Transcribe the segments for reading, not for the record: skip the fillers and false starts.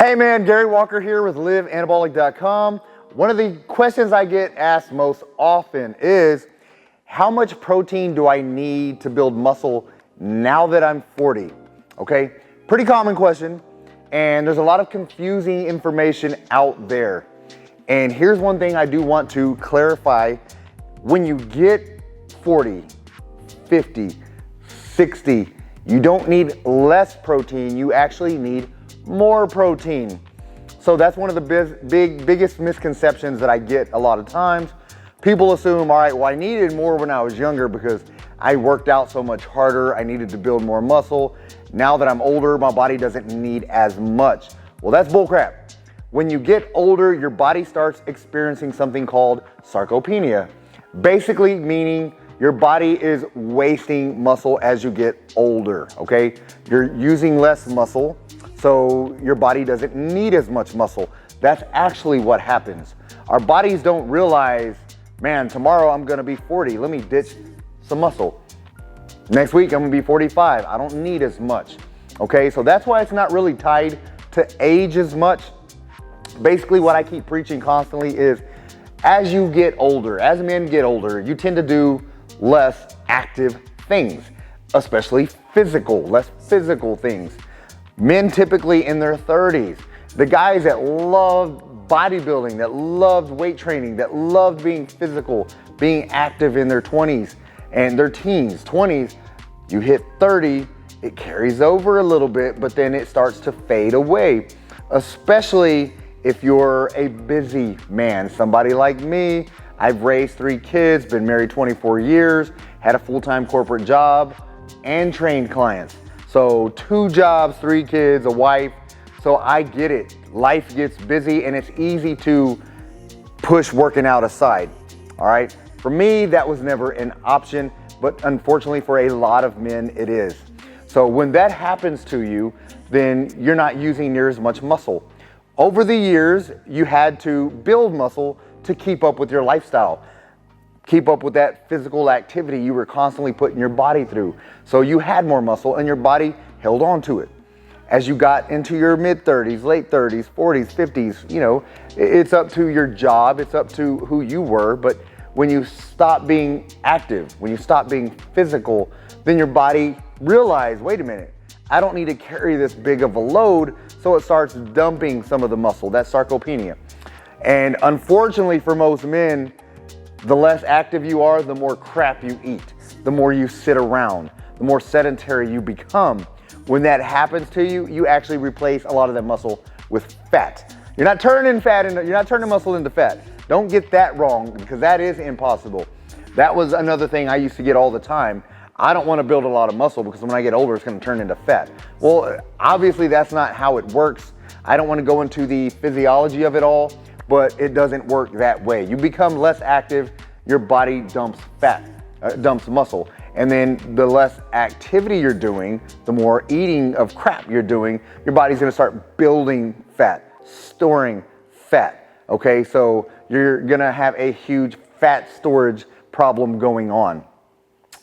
Hey man, Gary Walker here with liveanabolic.com. One of the questions I get asked most often is, how much protein do I need to build muscle now that I'm 40? Okay, pretty common question, and there's a lot of confusing information out there. And here's one thing I do want to clarify. When you get 40, 50, 60, you don't need less protein, you actually need more protein. So that's one of the biggest misconceptions that I get a lot of times. People assume, all right, well, I needed more when I was younger because I worked out so much harder, I needed to build more muscle. Now that I'm older, my body doesn't need as much. Well, that's bullcrap. When you get older, your body starts experiencing something called sarcopenia. Basically meaning your body is wasting muscle as you get older, okay? You're using less muscle, so your body doesn't need as much muscle. That's actually what happens. Our bodies don't realize, man, tomorrow I'm gonna be 40, let me ditch some muscle. Next week I'm gonna be 45, I don't need as much, okay? So that's why it's not really tied to age as much. Basically what I keep preaching constantly is, as you get older, as men get older, you tend to do less active things, especially less physical things. Men typically in their 30s, the guys that loved bodybuilding, that loved weight training, that loved being physical, being active in their 20s and their teens, 20s, you hit 30, it carries over a little bit, but then it starts to fade away, especially if you're a busy man, somebody like me. I've raised 3 kids, been married 24 years, had a full-time corporate job, and trained clients. So 2 jobs, 3 kids, a wife. So I get it. Life gets busy and it's easy to push working out aside. All right. For me, that was never an option, but unfortunately for a lot of men, it is. So when that happens to you, then you're not using near as much muscle. Over the years, you had to build muscle to keep up with your lifestyle, keep up with that physical activity you were constantly putting your body through. So you had more muscle and your body held on to it. As you got into your mid-30s, late 30s, 40s, 50s, you know, it's up to your job, it's up to who you were. But when you stop being active, when you stop being physical, then your body realized, wait a minute, I don't need to carry this big of a load. So it starts dumping some of the muscle, that's sarcopenia. And unfortunately for most men, the less active you are, the more crap you eat, the more you sit around, the more sedentary you become. When that happens to you, you actually replace a lot of that muscle with fat. You're not turning muscle into fat. Don't get that wrong, because that is impossible. That was another thing I used to get all the time. I don't want to build a lot of muscle because when I get older, it's going to turn into fat. Well, obviously that's not how it works. I don't want to go into the physiology of it all, but it doesn't work that way. You become less active, your body dumps dumps muscle. And then the less activity you're doing, the more eating of crap you're doing, your body's gonna start building fat, storing fat, okay? So you're gonna have a huge fat storage problem going on.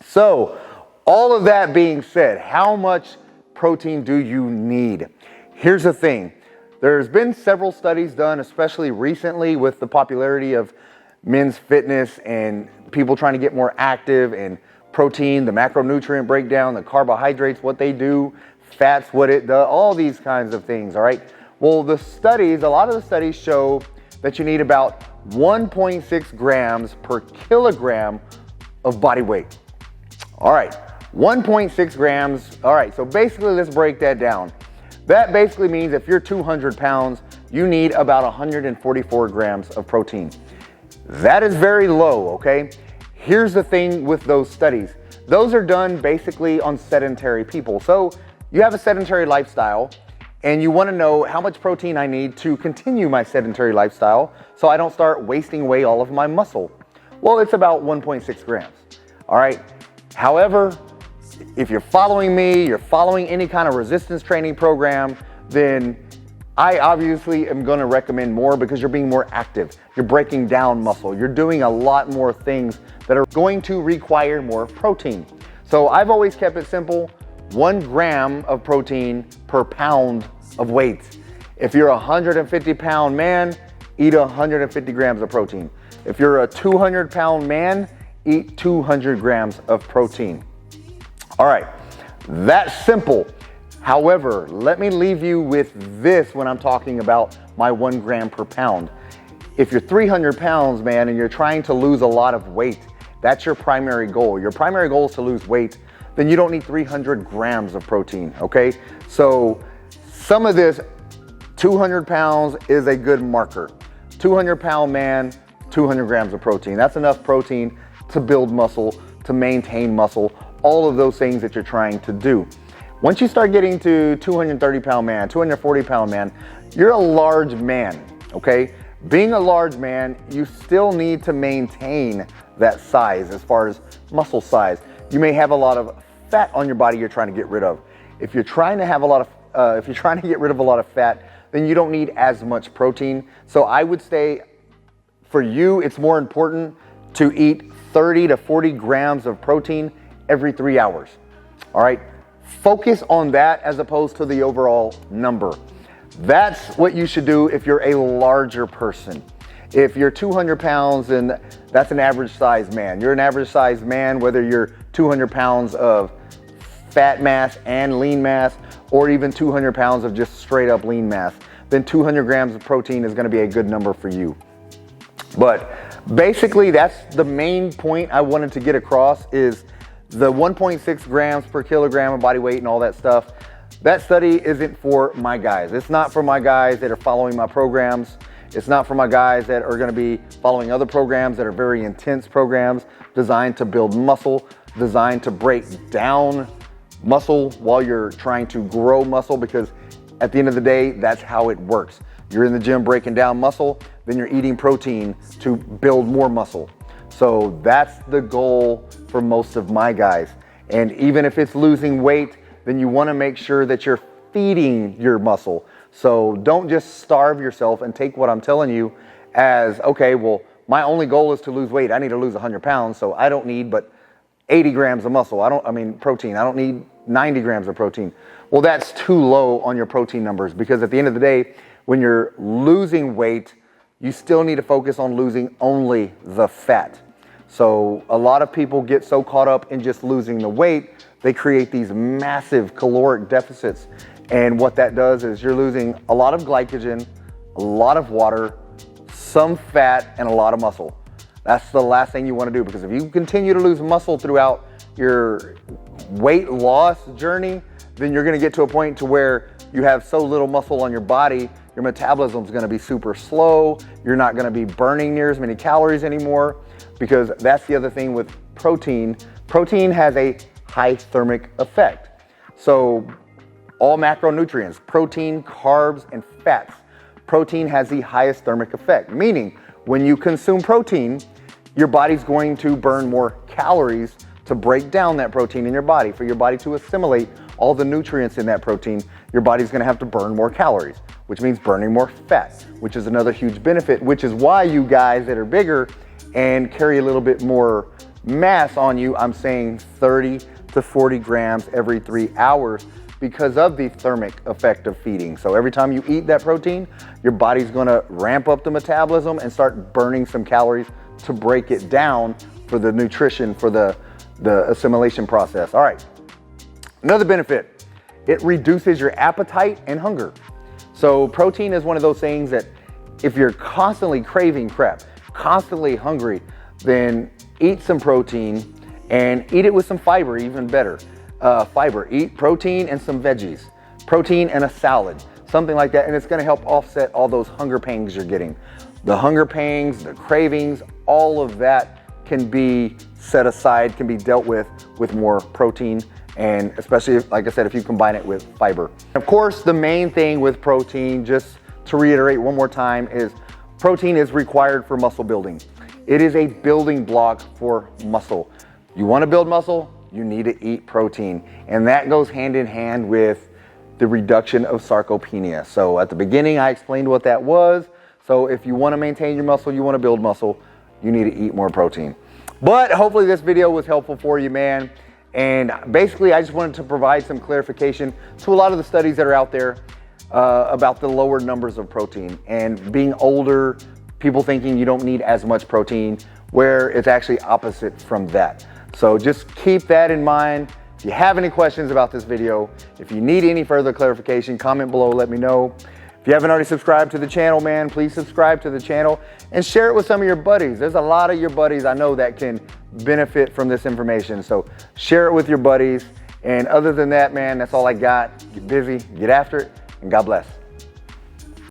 So all of that being said, how much protein do you need? Here's the thing. There's been several studies done, especially recently with the popularity of men's fitness and people trying to get more active, and protein, the macronutrient breakdown, the carbohydrates, what they do, fats, what it does, all these kinds of things, all right? Well, a lot of the studies show that you need about 1.6 grams per kilogram of body weight. All right, 1.6 grams. All right, so basically let's break that down. That basically means if you're 200 pounds, you need about 144 grams of protein. That is very low, okay? Here's the thing with those studies. Those are done basically on sedentary people. So you have a sedentary lifestyle and you want to know how much protein I need to continue my sedentary lifestyle so I don't start wasting away all of my muscle. Well, it's about 1.6 grams, all right? However, if you're following me, you're following any kind of resistance training program, then I obviously am going to recommend more because you're being more active. You're breaking down muscle. You're doing a lot more things that are going to require more protein. So I've always kept it simple. 1 gram of protein per pound of weight. If you're a 150-pound man, eat 150 grams of protein. If you're a 200-pound man, eat 200 grams of protein. All right, that's simple. However, let me leave you with this when I'm talking about my 1 gram per pound. If you're 300 pounds, man, and you're trying to lose a lot of weight, that's your primary goal. Your primary goal is to lose weight, then you don't need 300 grams of protein, okay? So some of this, 200 pounds is a good marker. 200-pound man, 200 grams of protein. That's enough protein to build muscle, to maintain muscle, all of those things that you're trying to do. Once you start getting to 230-pound man, 240-pound man, you're a large man, okay? Being a large man, you still need to maintain that size as far as muscle size. You may have a lot of fat on your body you're trying to get rid of. If you're trying to have a lot of, if you're trying to get rid of a lot of fat, then you don't need as much protein. So I would say for you, it's more important to eat 30 to 40 grams of protein every 3 hours. All right, focus on that as opposed to the overall number. That's what you should do if you're a larger person. If you're 200 pounds, then that's an average size man. You're an average size man, whether you're 200 pounds of fat mass and lean mass, or even 200 pounds of just straight up lean mass, then 200 grams of protein is gonna be a good number for you. But basically, that's the main point I wanted to get across, is the 1.6 grams per kilogram of body weight and all that stuff. That study isn't for my guys. It's not for my guys that are following my programs. It's not for my guys that are gonna be following other programs that are very intense programs designed to build muscle, designed to break down muscle while you're trying to grow muscle, because at the end of the day, that's how it works. You're in the gym breaking down muscle, then you're eating protein to build more muscle. So that's the goal for most of my guys. And even if it's losing weight, then you wanna make sure that you're feeding your muscle. So don't just starve yourself and take what I'm telling you as, okay, well, my only goal is to lose weight. I need to lose 100 pounds, so I don't need but 80 grams of muscle. Protein. I don't need 90 grams of protein. Well, that's too low on your protein numbers, because at the end of the day, when you're losing weight, you still need to focus on losing only the fat. So a lot of people get so caught up in just losing the weight, they create these massive caloric deficits. And what that does is you're losing a lot of glycogen, a lot of water, some fat, and a lot of muscle. That's the last thing you want to do, because if you continue to lose muscle throughout your weight loss journey, then you're going to get to a point to where you have so little muscle on your body, your metabolism is going to be super slow. You're not going to be burning near as many calories anymore, because that's the other thing with protein. Protein has a high thermic effect. So all macronutrients, protein, carbs, and fats, protein has the highest thermic effect, meaning when you consume protein, your body's going to burn more calories to break down that protein in your body. For your body to assimilate all the nutrients in that protein, your body's gonna have to burn more calories, which means burning more fat, which is another huge benefit, which is why you guys that are bigger and carry a little bit more mass on you, I'm saying 30 to 40 grams every 3 hours, because of the thermic effect of feeding. So every time you eat that protein, your body's gonna ramp up the metabolism and start burning some calories to break it down for the nutrition, for the assimilation process. All right, another benefit, it reduces your appetite and hunger. So protein is one of those things that if you're constantly craving crap, constantly hungry, then eat some protein and eat it with some fiber, even better. Fiber, eat protein and some veggies, protein and a salad, something like that, and it's gonna help offset all those hunger pangs you're getting. The hunger pangs, the cravings, all of that can be set aside, can be dealt with more protein, and especially, like I said, if you combine it with fiber. Of course, the main thing with protein, just to reiterate one more time, is protein is required for muscle building. It is a building block for muscle. You wanna build muscle, you need to eat protein. And that goes hand in hand with the reduction of sarcopenia. So at the beginning, I explained what that was. So if you wanna maintain your muscle, you wanna build muscle, you need to eat more protein. But hopefully this video was helpful for you, man. And basically, I just wanted to provide some clarification to a lot of the studies that are out there. about the lower numbers of protein and being older, people thinking you don't need as much protein, where it's actually opposite from that. So just keep that in mind. If you have any questions about this video, if you need any further clarification, comment below, let me know. If you haven't already subscribed to the channel, man, please subscribe to the channel and share it with some of your buddies. There's a lot of your buddies I know that can benefit from this information. So share it with your buddies. And other than that, man, that's all I got. Get busy, get after it, and God bless.